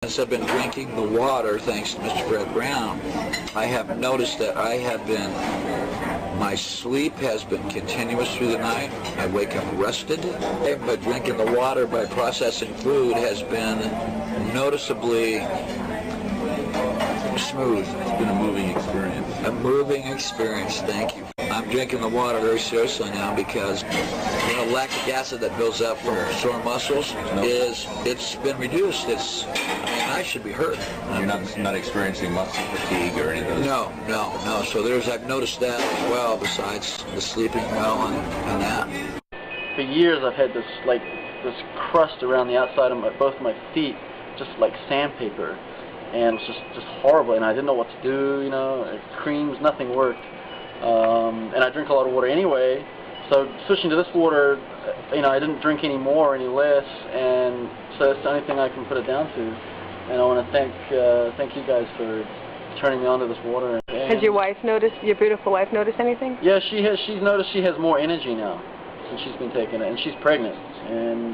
Since I've been drinking the water, thanks to Mr. Fred Brown, I have noticed that my sleep has been continuous through the night. I wake up rested. But drinking the water by processing food has been noticeably smooth. It's been a moving experience. A moving experience, thank you. I'm drinking the water very seriously now because lactic acid that builds up from sore muscles it's been reduced. I should be hurt. You're not experiencing muscle fatigue or anything? No. So I've noticed that as well, besides the sleeping well and that. For years I've had this crust around the outside of both my feet, just like sandpaper. And it was just horrible, and I didn't know what to do, creams, nothing worked. And I drink a lot of water anyway, so switching to this water, I didn't drink any more, any less, and so that's the only thing I can put it down to. And I want to thank you guys for turning me on to this water. Has your beautiful wife noticed anything? Yeah, she has. She's noticed she has more energy now since she's been taking it, and she's pregnant, and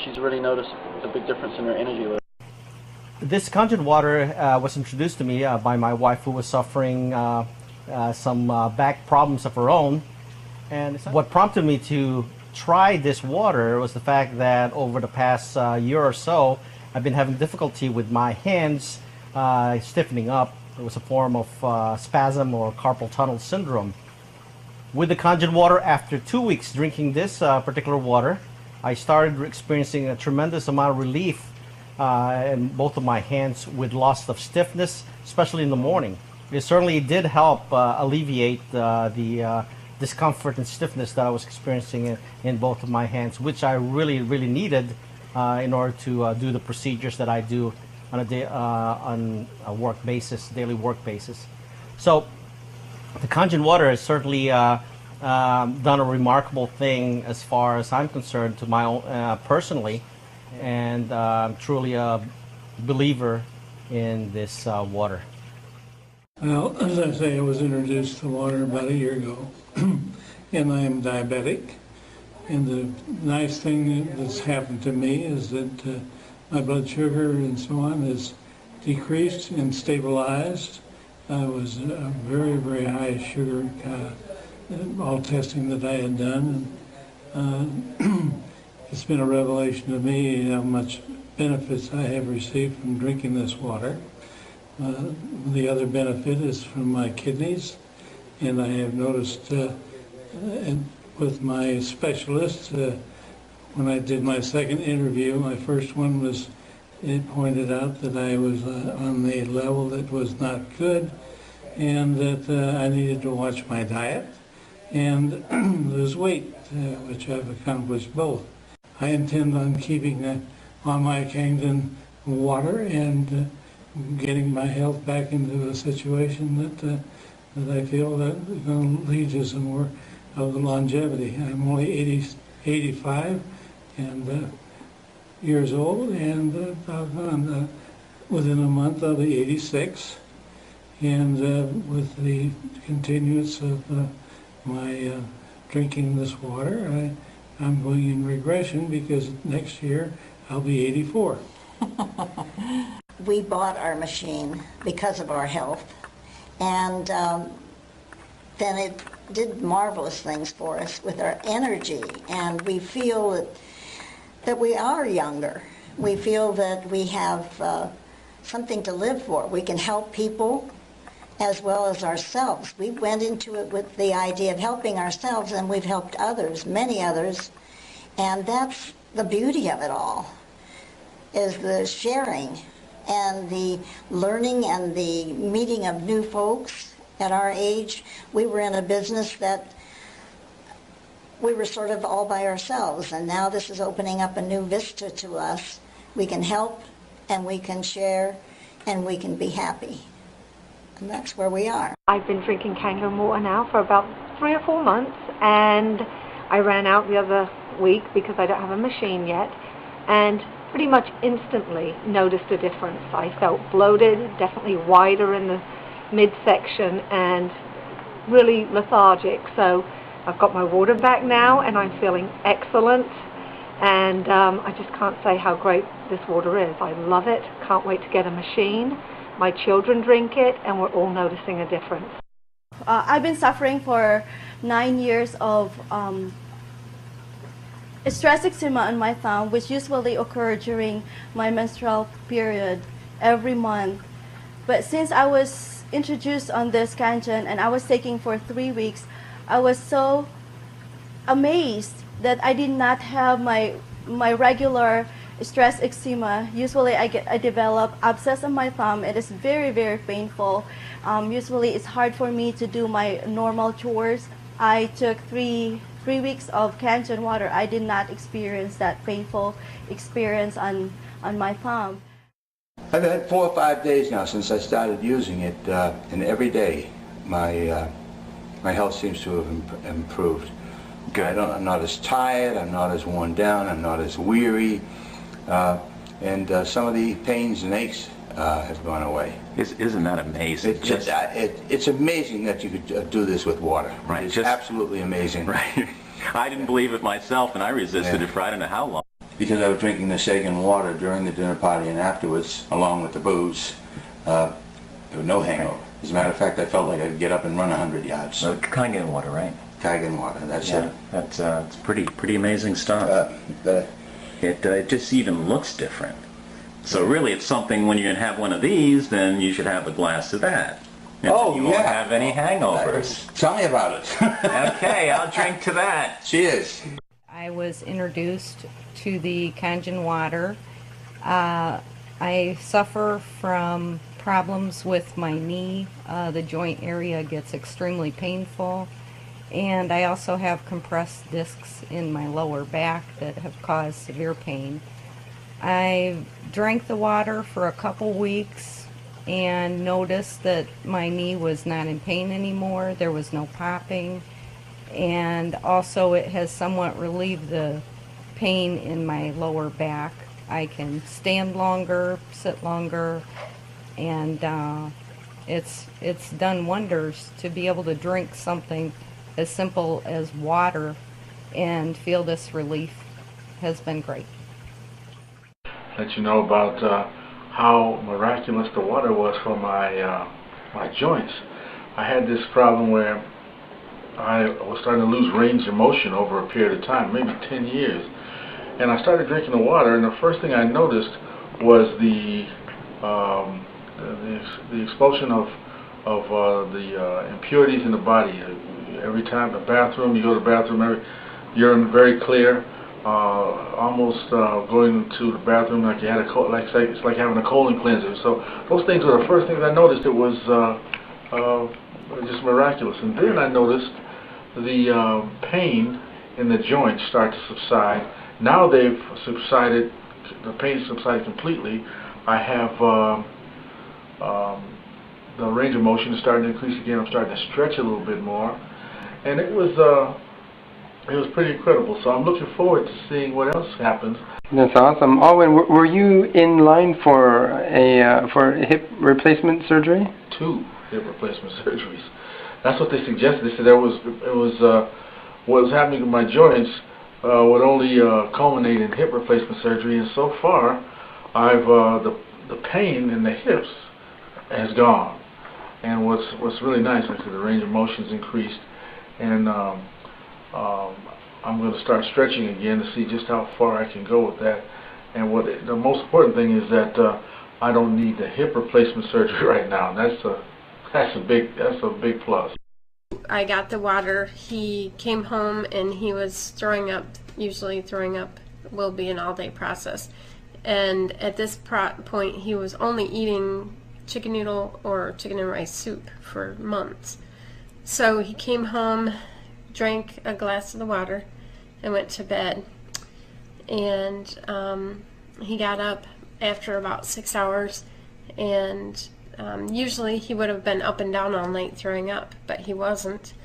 she's really noticed a big difference in her energy level. This conjured water was introduced to me by my wife, who was suffering some back problems of her own. And what prompted me to try this water was the fact that over the past year or so, I've been having difficulty with my hands stiffening up. It was a form of spasm or carpal tunnel syndrome. With the conjured water, after 2 weeks drinking this particular water, I started experiencing a tremendous amount of relief in both of my hands with loss of stiffness, especially in the morning. It certainly did help alleviate the discomfort and stiffness that I was experiencing in both of my hands, which I really needed in order to do the procedures that I do on a daily work basis. So the conjured water has certainly done a remarkable thing as far as I'm concerned to my own personally. And I'm truly a believer in this water. Well, as I say, I was introduced to water about a year ago, and I am diabetic. And the nice thing that's happened to me is that my blood sugar and so on is decreased and stabilized. I was very high sugar, all testing that I had done. And, it's been a revelation to me how much benefits I have received from drinking this water. The other benefit is from my kidneys, and I have noticed with my specialist, when I did my second interview, my first one it pointed out that I was on the level that was not good, and that I needed to watch my diet and lose weight, which I've accomplished both. I intend on keeping on my Kangdon water and getting my health back into a situation that I feel that is going to lead to some more of the longevity. I'm only 85 and years old, and within a month I'll be 86. And with the continuance of my drinking this water, I'm going in regression because next year I'll be 84. We bought our machine because of our health, and then it did marvelous things for us with our energy, and we feel that we are younger. We feel that we have something to live for. We can help people as well as ourselves. We went into it with the idea of helping ourselves, and we've helped others, many others, and that's the beauty of it all, is the sharing and the learning and the meeting of new folks. At our age, we were in a business that we were sort of all by ourselves, and now this is opening up a new vista to us. We can help, and we can share, and we can be happy. And that's where we are. I've been drinking Kangen water now for about 3 or 4 months, and I ran out the other week because I don't have a machine yet, and pretty much instantly noticed a difference. I felt bloated, definitely wider in the midsection, and really lethargic. So I've got my water back now, and I'm feeling excellent, And I just can't say how great this water is. I love it. Can't wait to get a machine. My children drink it, and we're all noticing a difference. I've been suffering for 9 years of stress eczema on my thumb, which usually occur during my menstrual period every month. But since I was introduced on this Kangen and I was taking for 3 weeks, I was so amazed that I did not have my regular stress eczema. Usually I develop abscess on my thumb. It is very, very painful. Usually it's hard for me to do my normal chores. I took three weeks of Kangen water. I did not experience that painful experience on my thumb. I've had 4 or 5 days now since I started using it, and every day my health seems to have improved. Good. I'm not as tired, I'm not as worn down, I'm not as weary, and some of the pains and aches have gone away. Isn't that amazing? It's amazing that you could do this with water. Right. It's absolutely amazing. Right. I didn't believe it myself, and I resisted it for I don't know how long. Because I was drinking the Sagan water during the dinner party and afterwards, along with the booze, there was no hangover. As a matter of fact, I felt like I could get up and run 100 yards. So Kangen water, right? Kangen water, that's it. That's it's pretty amazing stuff. It just even looks different. So really, it's something when you have one of these, then you should have a glass of that. And you won't have any hangovers. Tell me about it. Okay, I'll drink to that. Cheers. I was introduced to the Kangen water. I suffer from problems with my knee. The joint area gets extremely painful. And I also have compressed discs in my lower back that have caused severe pain. I drank the water for a couple weeks and noticed that my knee was not in pain anymore. There was no popping. And also it has somewhat relieved the pain in my lower back. I can stand longer, sit longer, and it's done wonders to be able to drink something as simple as water and feel this relief has been great. Let you know about how miraculous the water was for my joints. I had this problem where I was starting to lose range of motion over a period of time, maybe 10 years. And I started drinking the water, and the first thing I noticed was the expulsion of the impurities in the body. Every time the bathroom, you go to the bathroom, urine very clear. Almost going to the bathroom like you had it's like having a colon cleanser. So those things were the first things I noticed. It was just miraculous. And then I noticed the pain in the joints start to subside. Now they've subsided. The pain has subsided completely. I have the range of motion is starting to increase again. I'm starting to stretch a little bit more, and it was pretty incredible. So I'm looking forward to seeing what else happens. That's awesome. Alwyn, were you in line for a hip replacement surgery? 2 hip replacement surgeries. That's what they suggested. They said what was happening to my joints would only culminate in hip replacement surgery, and so far, I've the pain in the hips has gone. And what's really nice is that the range of motion's increased, and I'm going to start stretching again to see just how far I can go with that. And the most important thing is that I don't need the hip replacement surgery right now. That's a big plus. I got the water. He came home and he was throwing up. Usually throwing up will be an all-day process. And at this point, he was only eating chicken noodle or chicken and rice soup for months. So he came home, drank a glass of the water, and went to bed. And he got up after about 6 hours, and usually he would have been up and down all night throwing up, but he wasn't.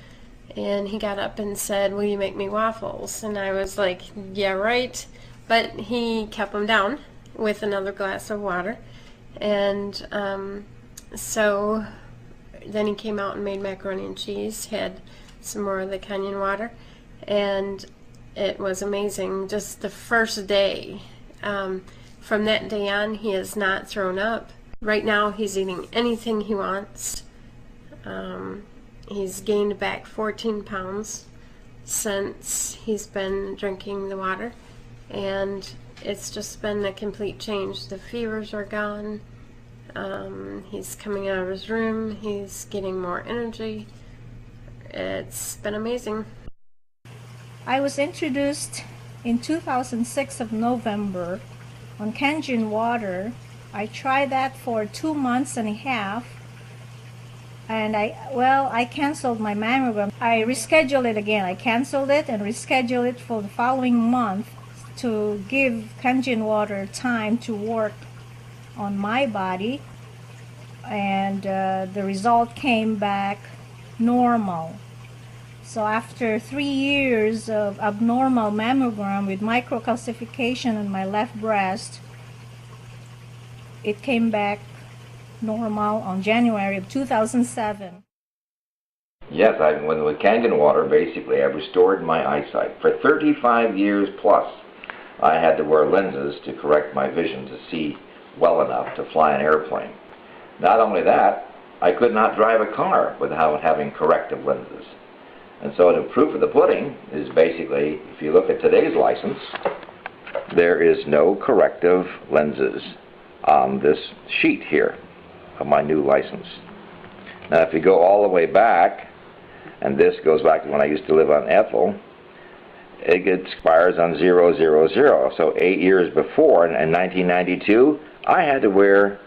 And he got up and said, "Will you make me waffles?" And I was like, "Yeah, right." But he kept them down with another glass of water. And so then he came out and made macaroni and cheese, had some more of the Kangen water, and it was amazing. Just the first day. From that day on, he has not thrown up. Right now, he's eating anything he wants. He's gained back 14 pounds since he's been drinking the water, and it's just been a complete change. The fevers are gone. He's coming out of his room. He's getting more energy. It's been amazing. I was introduced in 2006 of November on Kangen water. I tried that for 2 months and a half, and I canceled my mammogram. I rescheduled it again. I canceled it and rescheduled it for the following month to give Kangen water time to work on my body, and the result came back normal. So after 3 years of abnormal mammogram with microcalcification in my left breast, it came back normal on January of 2007. Yes, with Kangen water, basically, I restored my eyesight. For 35 years plus, I had to wear lenses to correct my vision to see well enough to fly an airplane. Not only that, I could not drive a car without having corrective lenses. And so the proof of the pudding is basically, if you look at today's license, there is no corrective lenses on this sheet here of my new license. Now if you go all the way back, and this goes back to when I used to live on Ethel, it expires on 000. So 8 years before, in 1992, I had to wear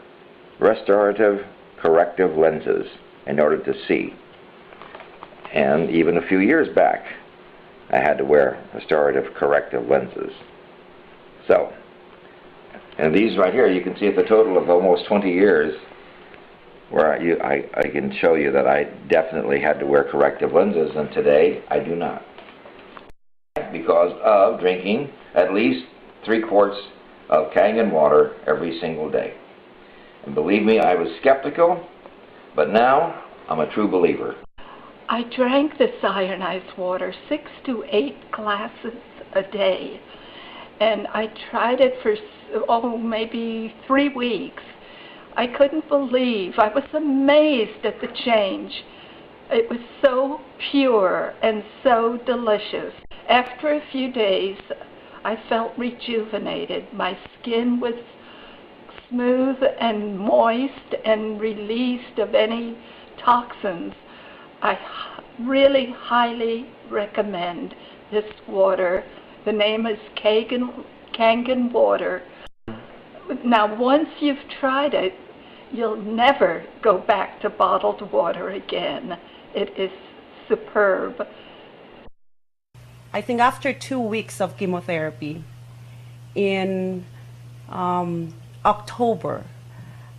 restorative corrective lenses in order to see. And even a few years back, I had to wear restorative corrective lenses. So, and these right here, you can see at the total of almost 20 years, where I can show you that I definitely had to wear corrective lenses, and today I do not. Because of drinking at least 3 quarts of Kangen water every single day. And believe me, I was skeptical, but now I'm a true believer. I drank this ionized water 6 to 8 glasses a day, and I tried it for maybe 3 weeks. I couldn't believe, I was amazed at the change. It was so pure and so delicious. After a few days, I felt rejuvenated. My skin was smooth and moist and released of any toxins. I really highly recommend this water. The name is Kangen water. Now, once you've tried it, you'll never go back to bottled water again. It is superb. I think after 2 weeks of chemotherapy, in October,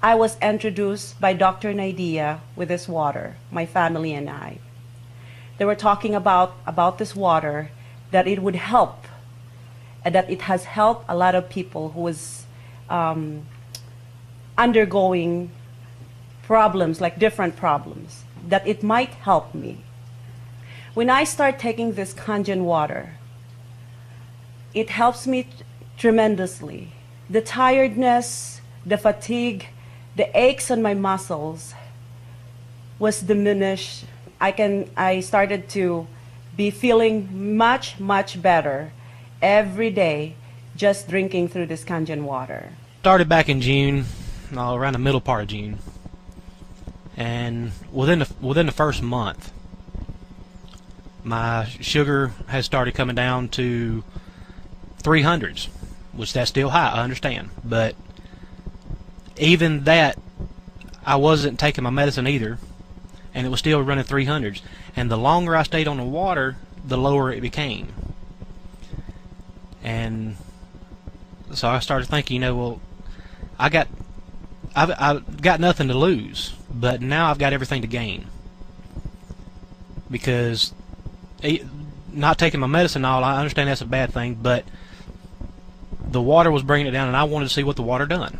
I was introduced by Dr. Nidia with this water, my family and I. They were talking about this water, that it would help, and that it has helped a lot of people who was undergoing problems, like different problems, that it might help me. When I start taking this Kangen water, it helps me tremendously. The tiredness, the fatigue, the aches on my muscles was diminished. I started to be feeling much, much better every day just drinking through this Kangen water. Started back in June, around the middle part of June, and within the first month, my sugar has started coming down to 300s, which that's still high, I understand, but even that, I wasn't taking my medicine either, and it was still running 300s. And the longer I stayed on the water, the lower it became. And so I started thinking, well, I've got nothing to lose, but now I've got everything to gain, because not taking my medicine, all I understand that's a bad thing, but the water was bringing it down, and I wanted to see what the water done.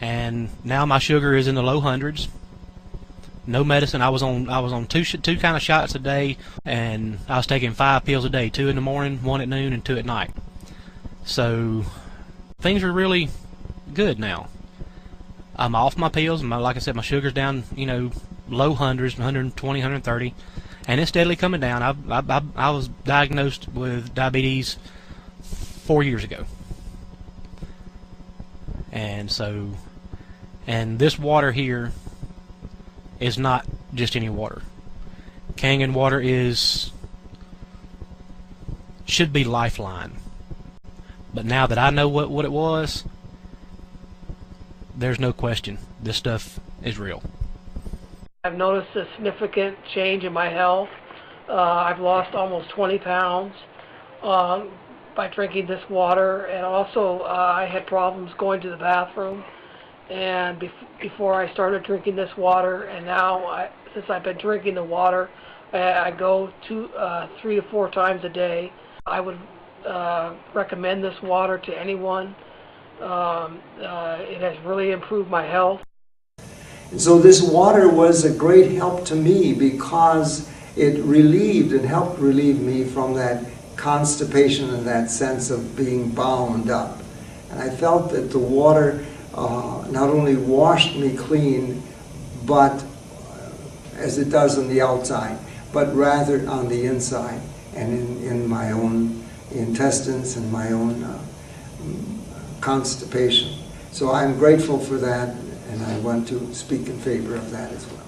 And now my sugar is in the low hundreds. no medicine. I was on two kind of shots a day, and I was taking 5 pills a day, 2 in the morning, 1 at noon, and 2 at night. So things are really good now. I'm off my pills. Like I said, my sugar's down, low hundreds, 120, 130, and it's steadily coming down. I was diagnosed with diabetes 4 years ago, and this water here is not just any water. Kangen water should be Lifeline. But now that I know what it was, there's no question. This stuff is real. I've noticed a significant change in my health. I've lost almost 20 pounds by drinking this water, and also I had problems going to the bathroom. And before I started drinking this water, and now since I've been drinking the water, I go 3 to 4 times a day. I would recommend this water to anyone. It has really improved my health. So this water was a great help to me because it helped relieve me from that constipation and that sense of being bound up. And I felt that the water not only washed me clean, but as it does on the outside, but rather on the inside and in my own intestines and my own constipation. So I'm grateful for that, and I want to speak in favor of that as well.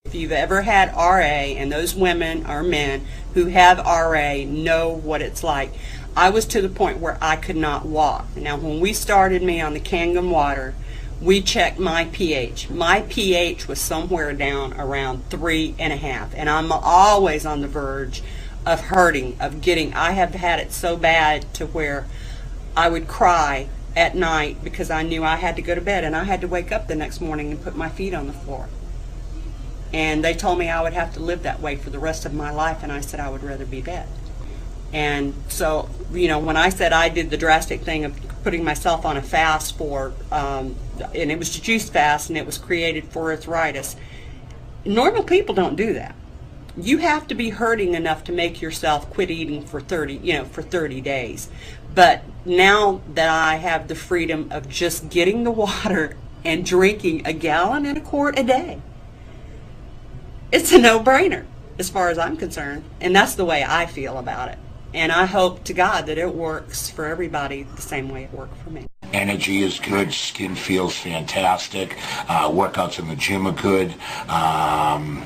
If you've ever had RA, and those women or men who have RA know what it's like. I was to the point where I could not walk. Now, when we started me on the Kangen water, we checked my pH. My pH was somewhere down around 3.5, and I'm always on the verge of hurting, I have had it so bad to where I would cry at night because I knew I had to go to bed, and I had to wake up the next morning and put my feet on the floor. And they told me I would have to live that way for the rest of my life, and I said I would rather be dead. And so, when I said I did the drastic thing of putting myself on a fast for, and it was a juice fast, and it was created for arthritis, normal people don't do that. You have to be hurting enough to make yourself quit eating for 30 days. But now that I have the freedom of just getting the water and drinking 1.25 gallons a day, it's a no-brainer as far as I'm concerned. And that's the way I feel about it. And I hope to God that it works for everybody the same way it worked for me. Energy is good, skin feels fantastic, workouts in the gym are good,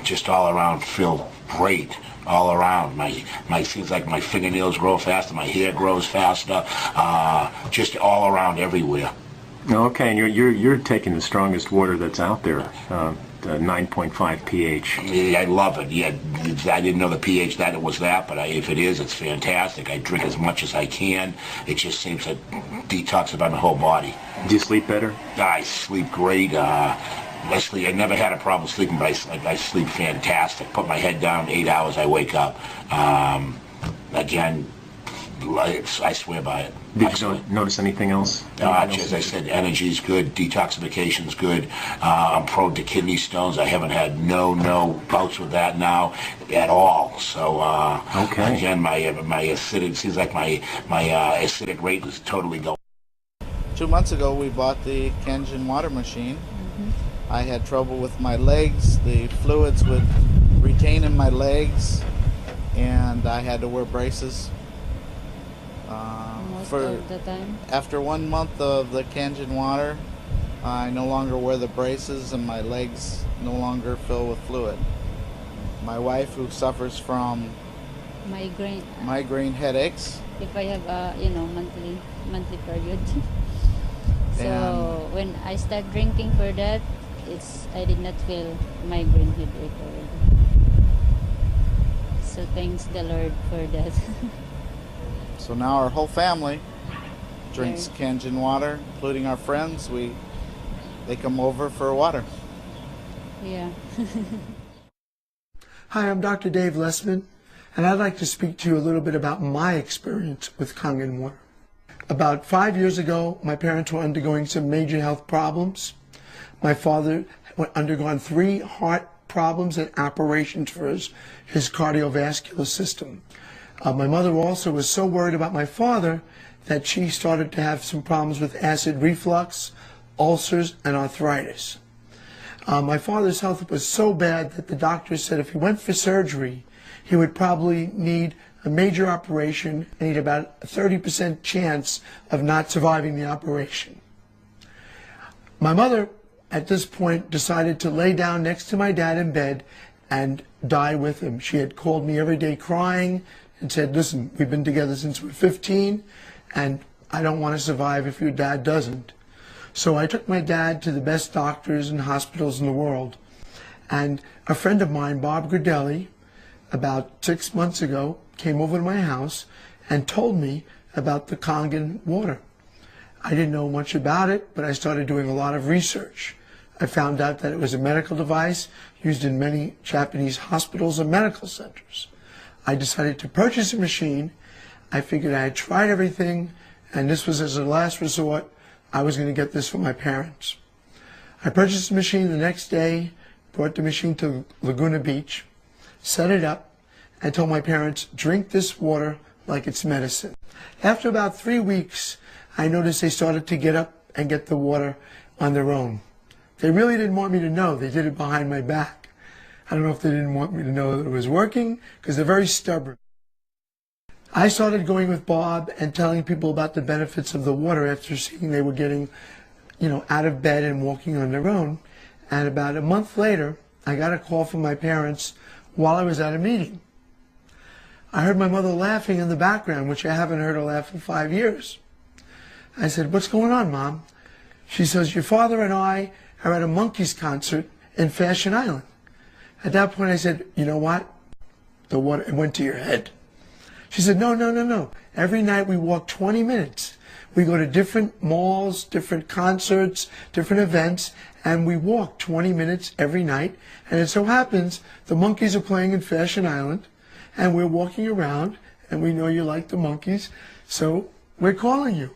just all around feel great. All around, my feels like my fingernails grow faster, my hair grows faster, just all around everywhere. Okay, and you're taking the strongest water that's out there, the 9.5 pH. Yeah, I love it. Yeah, I didn't know the pH that it was that, but if it is, it's fantastic. I drink as much as I can. It just seems to detoxify my whole body. Do you sleep better? I sleep great. I never had a problem sleeping, but I sleep fantastic. Put my head down, 8 hours, I wake up. Again, I swear by it. Did you notice anything else? As I said, energy's good, detoxification's good. I'm prone to kidney stones. I haven't had no bouts with that now at all. So okay. Again, my acidic seems like my acidic rate is totally going. 2 months ago, we bought the Kangen water machine. I had trouble with my legs. The fluids would retain in my legs, and I had to wear braces. Most of the time. After 1 month of the Kangen water, I no longer wear the braces, and my legs no longer fill with fluid. My wife, who suffers from migraine headaches. If I have a monthly period. So when I start drinking for that, I did not feel migraine headache already. So thanks the Lord for that. So now our whole family drinks Kangen water, including our friends. They come over for water. Yeah. Hi, I'm Dr. Dave Lessman, and I'd like to speak to you a little bit about my experience with Kangen water. About 5 years ago, my parents were undergoing some major health problems. My father had undergone 3 heart problems and operations for his cardiovascular system. My mother also was so worried about my father that she started to have some problems with acid reflux, ulcers, and arthritis. My father's health was so bad that the doctor said if he went for surgery, he would probably need a major operation and he'd about a 30% chance of not surviving the operation. My mother, at this point, decided to lay down next to my dad in bed and die with him. She had called me every day crying and said, listen, we've been together since we're 15 and I don't want to survive if your dad doesn't. So I took my dad to the best doctors and hospitals in the world. And a friend of mine, Bob Gradelli, about 6 months ago, came over to my house and told me about the Kangen water. I didn't know much about it, but I started doing a lot of research. I found out that it was a medical device used in many Japanese hospitals and medical centers. I decided to purchase a machine. I figured I had tried everything, and this was as a last resort. I was going to get this for my parents. I purchased the machine the next day, brought the machine to Laguna Beach, set it up, and told my parents, drink this water like it's medicine. After about 3 weeks, I noticed they started to get up and get the water on their own. They really didn't want me to know. They did it behind my back. I don't know if they didn't want me to know that it was working, because they're very stubborn. I started going with Bob and telling people about the benefits of the water after seeing they were getting, out of bed and walking on their own. And about a month later, I got a call from my parents while I was at a meeting. I heard my mother laughing in the background, which I haven't heard her laugh in 5 years. I said, what's going on, Mom? She says, your father and I are at a Monkees concert in Fashion Island. At that point, I said, you know what? The water, it went to your head. She said, no. Every night we walk 20 minutes. We go to different malls, different concerts, different events, and we walk 20 minutes every night. And it so happens the Monkees are playing in Fashion Island, and we're walking around, and we know you like the Monkees, so we're calling you.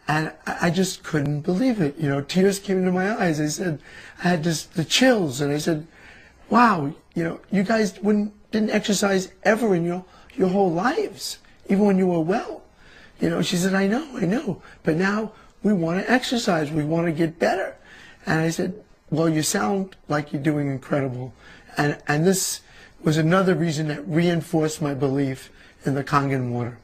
And I just couldn't believe it. Tears came into my eyes. I said, I had the chills, and I said, wow, you guys didn't exercise ever in your whole lives, even when you were well. She said, I know, but now we want to exercise, we want to get better. And I said, well, you sound like you're doing incredible. And this was another reason that reinforced my belief in the Kangen water.